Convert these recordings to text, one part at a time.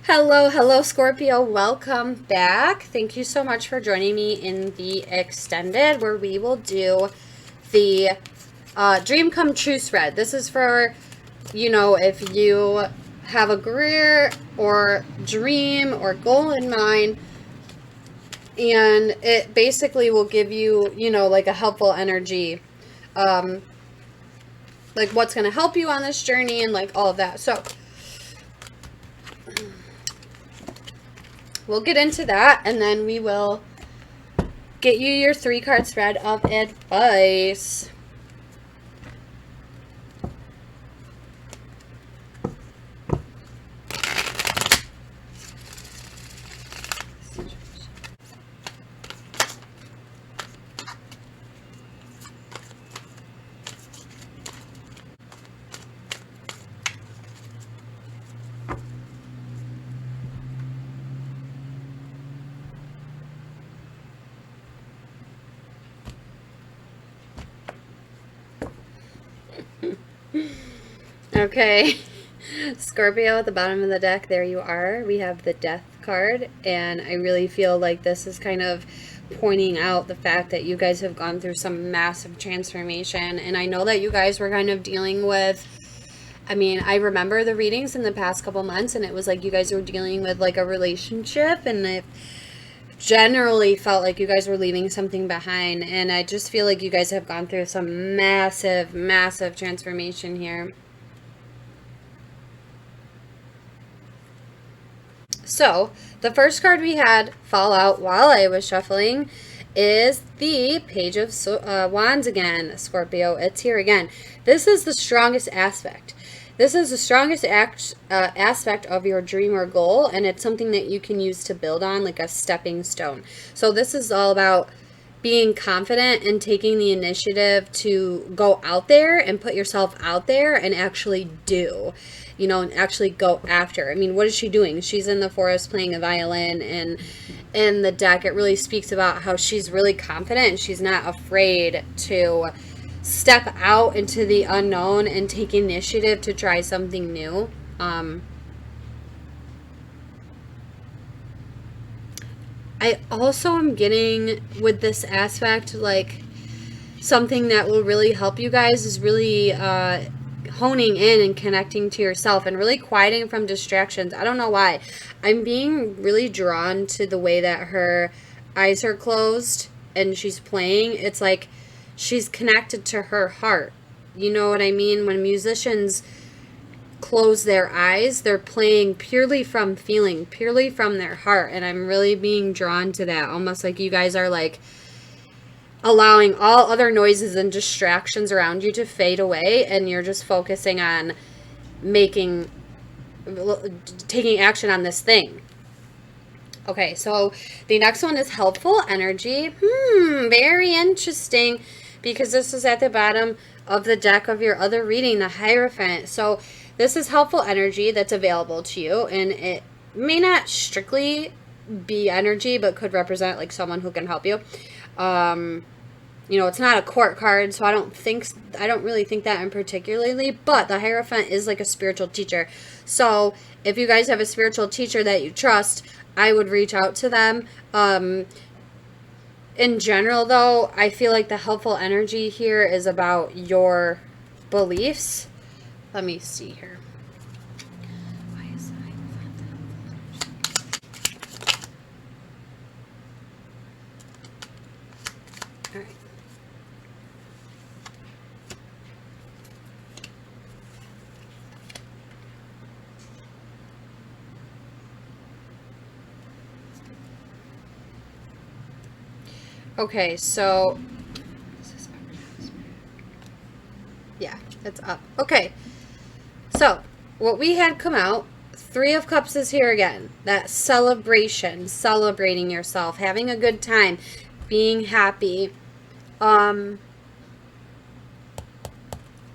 Hello, Scorpio. Welcome back. Thank you so much for joining me in the extended where we will do the dream come true spread. This is for, if you have a career or dream or goal in mind, and it basically will give you, like a helpful energy, um, like what's going to help you on this journey and like all of that. So, we'll get into that, and then we will get you your 3-card spread of advice. Okay, Scorpio at the bottom of the deck, there you are. We have the Death card, and I really feel like this is kind of pointing out the fact that you guys have gone through some massive transformation, and I know that you guys were kind of dealing with, I remember the readings in the past couple months, and it was like you guys were dealing with like a relationship, and it generally felt like you guys were leaving something behind, and I just feel like you guys have gone through some massive transformation here. So, the first card we had fall out while I was shuffling is the Page of Wands again, Scorpio. It's here again. This is the strongest aspect. This is the strongest aspect of your dream or goal, and it's something that you can use to build on, like a stepping stone. So this is all about being confident and taking the initiative to go out there and put yourself out there and actually do, and actually go after. What is she doing? She's in the forest playing a violin, and in the deck it really speaks about how she's really confident and she's not afraid to step out into the unknown and take initiative to try something new. I also am getting with this aspect, like something that will really help you guys is really honing in and connecting to yourself and really quieting from distractions. I don't know why. I'm being really drawn to the way that her eyes are closed and she's playing. It's like she's connected to her heart. You know what I mean? When musicians close their eyes, they're playing purely from feeling, purely from their heart, and I'm really being drawn to that, almost like you guys are like allowing all other noises and distractions around you to fade away, and you're just focusing on taking action on this thing. Okay, so the next one is helpful energy. Very interesting, because this is at the bottom of the deck of your other reading, the Hierophant. So this is helpful energy that's available to you, and it may not strictly be energy, but could represent like someone who can help you. It's not a court card, so I don't really think that in particularly, but the Hierophant is like a spiritual teacher. So if you guys have a spiritual teacher that you trust, I would reach out to them. In general, though, I feel like the helpful energy here is about your beliefs. Let me see here. Why is that? All right. Okay, so yeah, it's up. Okay, so what we had come out, 3 of Cups is here again. That celebration, celebrating yourself, having a good time, being happy. I'm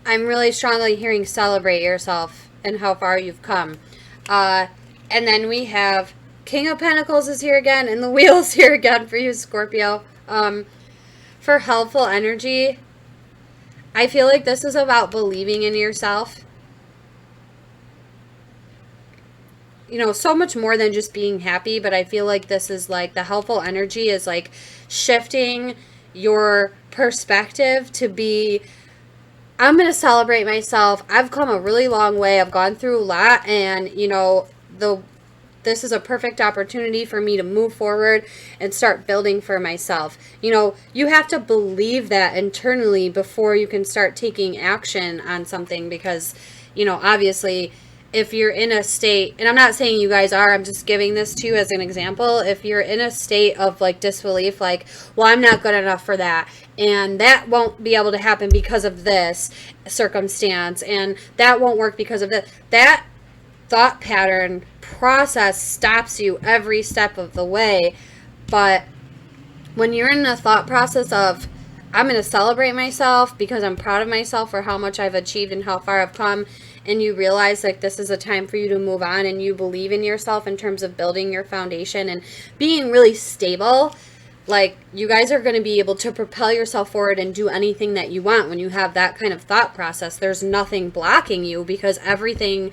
really strongly hearing celebrate yourself and how far you've come. And then we have King of Pentacles is here again, and the Wheel's here again for you, Scorpio. For helpful energy, I feel like this is about believing in yourself. you know, so much more than just being happy, but I feel like this is like the helpful energy is like shifting your perspective to be, I'm going to celebrate myself. I've come a really long way. I've gone through a lot, and you know, this is a perfect opportunity for me to move forward and start building for myself. You know, you have to believe that internally before you can start taking action on something, because, you know, obviously if you're in a state, and I'm not saying you guys are, I'm just giving this to you as an example. If you're in a state of like disbelief, like, well, I'm not good enough for that, and that won't be able to happen because of this circumstance, and that won't work because of that thought pattern process stops you every step of the way. But when you're in a thought process of, I'm going to celebrate myself because I'm proud of myself for how much I've achieved and how far I've come, and you realize like this is a time for you to move on, and you believe in yourself in terms of building your foundation and being really stable, like you guys are going to be able to propel yourself forward and do anything that you want. When you have that kind of thought process, there's nothing blocking you, because everything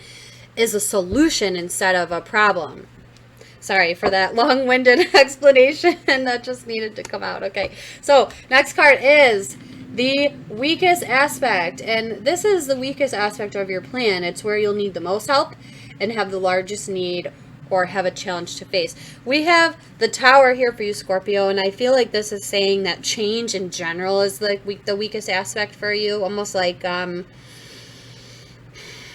is a solution instead of a problem. Sorry for that long-winded explanation. That just needed to come out. Okay, so next card is the weakest aspect, and this is the weakest aspect of your plan. It's where you'll need the most help and have the largest need or have a challenge to face. We have the Tower here for you, Scorpio, and I feel like this is saying that change in general is like the weakest aspect for you. Almost like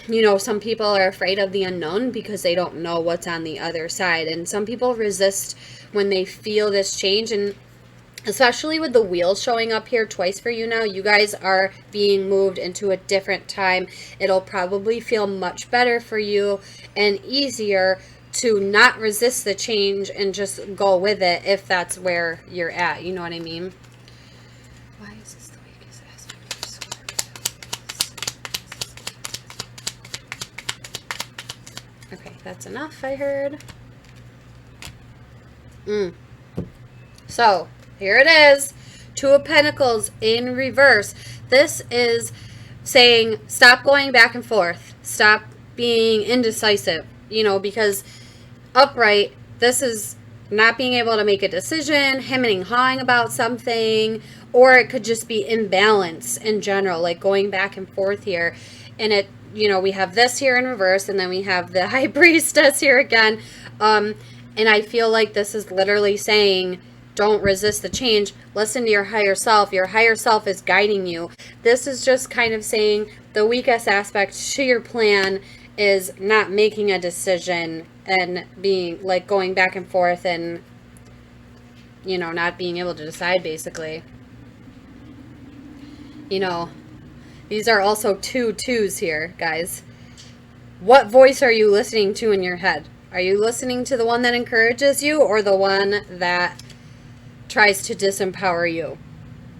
you know, some people are afraid of the unknown because they don't know what's on the other side. And some people resist when they feel this change. And especially with the wheels showing up here twice for you now, you guys are being moved into a different time. It'll probably feel much better for you and easier to not resist the change and just go with it if that's where you're at. You know what I mean? Why is this the weakest aspect of Scorpio? Okay, that's enough, I heard. So, here it is. Two of Pentacles in reverse. This is saying stop going back and forth. Stop being indecisive. You know, because upright, this is not being able to make a decision, hemming and hawing about something, or it could just be imbalance in general, like going back and forth here. And it, you know, we have this here in reverse, and then we have the High Priestess here again. And I feel like this is literally saying, don't resist the change. Listen to your higher self. Your higher self is guiding you. This is just kind of saying the weakest aspect to your plan is not making a decision and being like going back and forth and, you know, not being able to decide, basically. You know, these are also two twos here, guys. What voice are you listening to in your head? Are you listening to the one that encourages you or the one that tries to disempower you?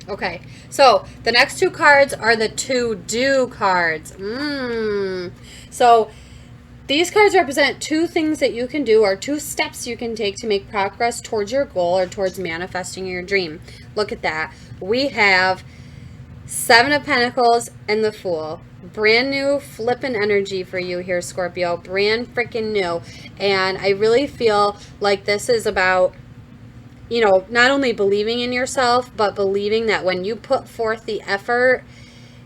Okay, so the next two cards are the to do cards. So these cards represent two things that you can do, or two steps you can take to make progress towards your goal or towards manifesting your dream. Look at that. We have Seven of Pentacles and the Fool. Brand new flippin' energy for you here, Scorpio. Brand freaking new. And I really feel like this is about, you know, not only believing in yourself, but believing that when you put forth the effort,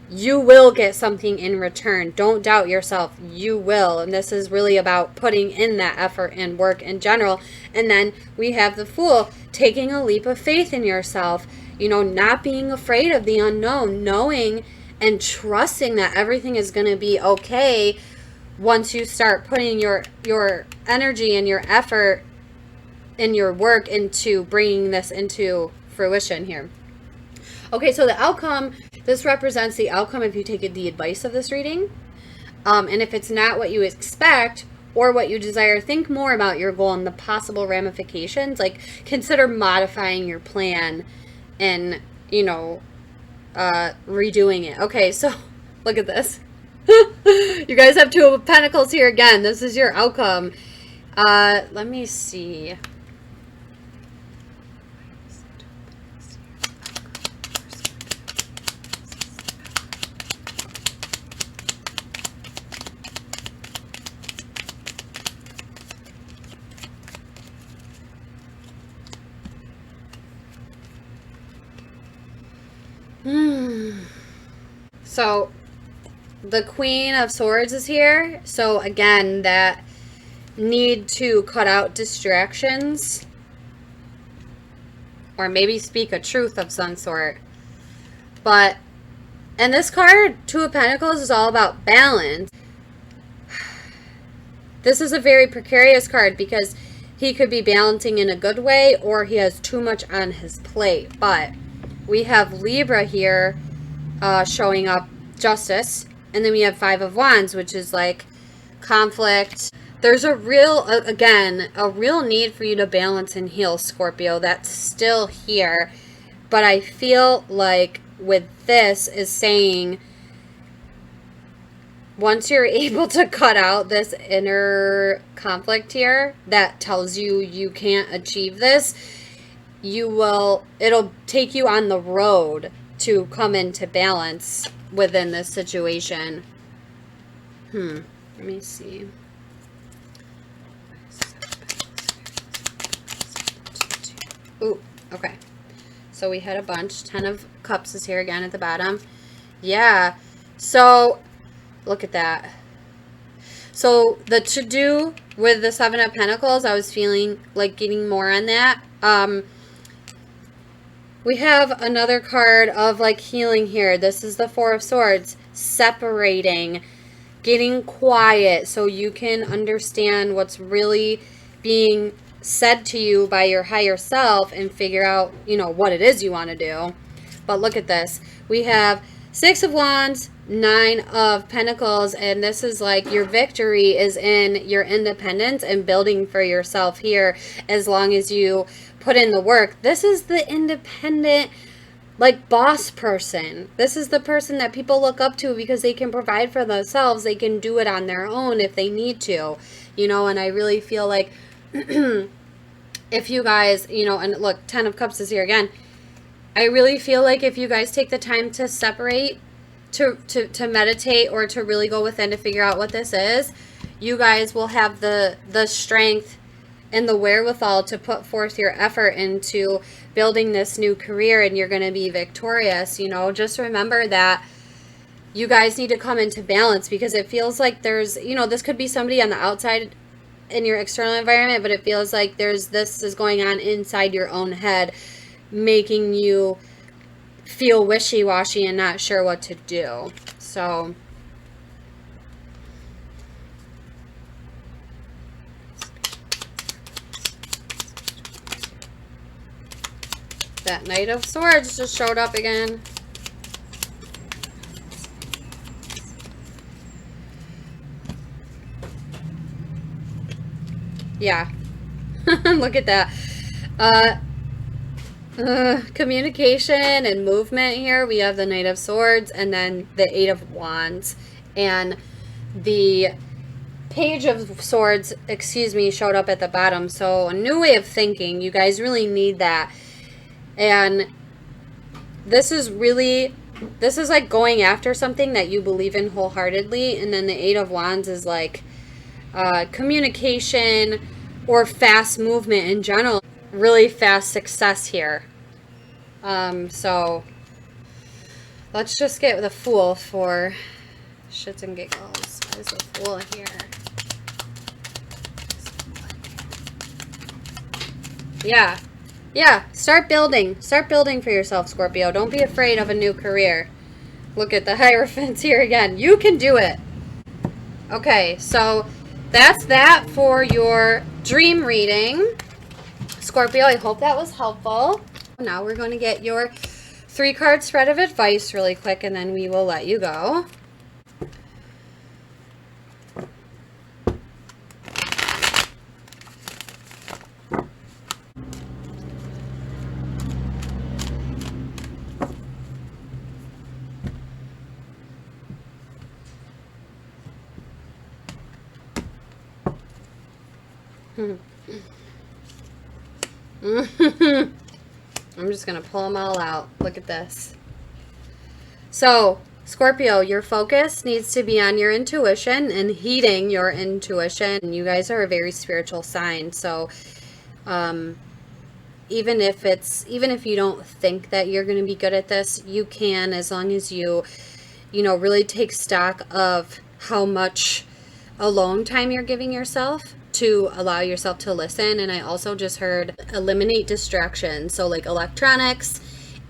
you will get something in return. Don't doubt yourself. You will. And this is really about putting in that effort and work in general. And then we have the Fool, taking a leap of faith in yourself. You know, not being afraid of the unknown, knowing and trusting that everything is going to be okay once you start putting your energy and your effort and your work into bringing this into fruition here. Okay, so the outcome, this represents the outcome if you take the advice of this reading. And if it's not what you expect or what you desire, think more about your goal and the possible ramifications. Like, consider modifying your plan and, you know, redoing it. Okay, so look at this. You guys have Two of Pentacles here again. This is your outcome. Let me see. So the Queen of Swords is here. So again, that need to cut out distractions, or maybe speak a truth of some sort. But, and this card, Two of Pentacles, is all about balance. This is a very precarious card because he could be balancing in a good way, or he has too much on his plate. But we have Libra here showing up, Justice. And then we have Five of Wands, which is like conflict. There's a real, again, a real need for you to balance and heal, Scorpio. That's still here. But I feel like with this is saying, once you're able to cut out this inner conflict here that tells you you can't achieve this, it'll take you on the road to come into balance within this situation. Let me see. Ooh, okay. So we had a bunch. 10 of Cups is here again at the bottom. Yeah. So, look at that. So, the to-do with the 7 of Pentacles, I was feeling like getting more on that. We have another card of like healing here. This is the 4 of Swords. Separating. Getting quiet so you can understand what's really being said to you by your higher self and figure out, you know, what it is you want to do. But look at this. We have 6 of Wands, 9 of Pentacles, and this is like your victory is in your independence and building for yourself here as long as you put in the work. This is the independent, like, boss person. This is the person that people look up to because they can provide for themselves. They can do it on their own if they need to, you know, and I really feel like if you guys, you know, and look, 10 of Cups is here again. I really feel like if you guys take the time to separate, to meditate, or to really go within to figure out what this is, you guys will have the strength and the wherewithal to put forth your effort into building this new career, and you're going to be victorious. You know, just remember that you guys need to come into balance, because it feels like there's, you know, this could be somebody on the outside in your external environment, but it feels like this is going on inside your own head, making you feel wishy-washy and not sure what to do. So that Knight of Swords just showed up again. Yeah. Look at that. Communication and movement here. We have the Knight of Swords and then the 8 of Wands. And the Page of Swords, excuse me, showed up at the bottom. So a new way of thinking. You guys really need that. And this is like going after something that you believe in wholeheartedly. And then the 8 of Wands is like communication or fast movement in general. Really fast success here. So let's just get the Fool for shits and giggles. What is the Fool here? Yeah, start building for yourself, Scorpio. Don't be afraid of a new career. Look at the Hierophants here again. You can do it. Okay, so that's that for your dream reading, Scorpio. I hope that was helpful. Now we're going to get your 3-card spread of advice really quick, and then we will let you go. I'm just going to pull them all out. Look at this. So, Scorpio, your focus needs to be on your intuition and heeding your intuition. You guys are a very spiritual sign. So, even if you don't think that you're going to be good at this, you can, as long as you really take stock of how much alone time you're giving yourself to allow yourself to listen. And I also just heard eliminate distractions. So like electronics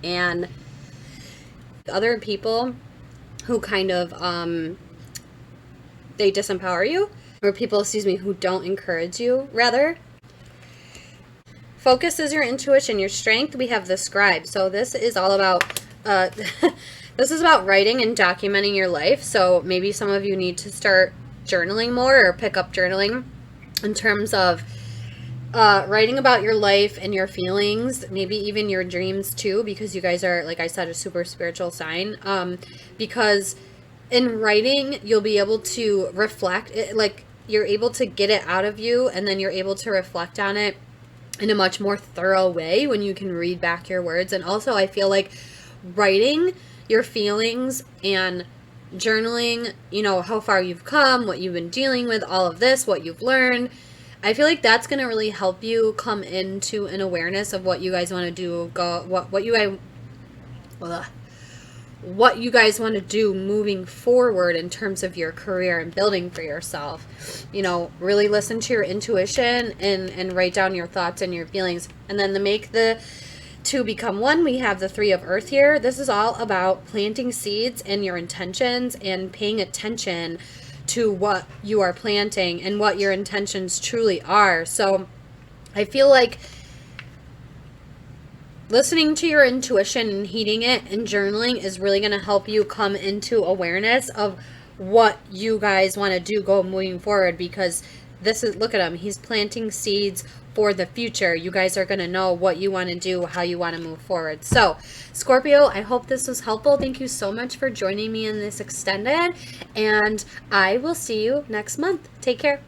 and other people who kind of, they disempower you, or people, who don't encourage you, rather. Focus is your intuition, your strength. We have the scribe. So this is all about, this is about writing and documenting your life. So maybe some of you need to start journaling more, or pick up journaling in terms of writing about your life and your feelings, maybe even your dreams too, because you guys are, like I said, a super spiritual sign. Because in writing, you'll be able to reflect it, like you're able to get it out of you, and then you're able to reflect on it in a much more thorough way when you can read back your words. And also, I feel like writing your feelings and journaling, how far you've come, what you've been dealing with, all of this, what you've learned, I feel like that's going to really help you come into an awareness of what you guys want to do, what you guys want to do moving forward in terms of your career and building for yourself. Really listen to your intuition and write down your thoughts and your feelings. And then to make the two become one, we have the 3 of Earth here. This is all about planting seeds and your intentions and paying attention to what you are planting and what your intentions truly are. So I feel like listening to your intuition and heeding it and journaling is really going to help you come into awareness of what you guys want to do moving forward, because this is, look at him, he's planting seeds for the future. You guys are going to know what you want to do, how you want to move forward. So Scorpio, I hope this was helpful. Thank you so much for joining me in this extended, and I will see you next month. Take care.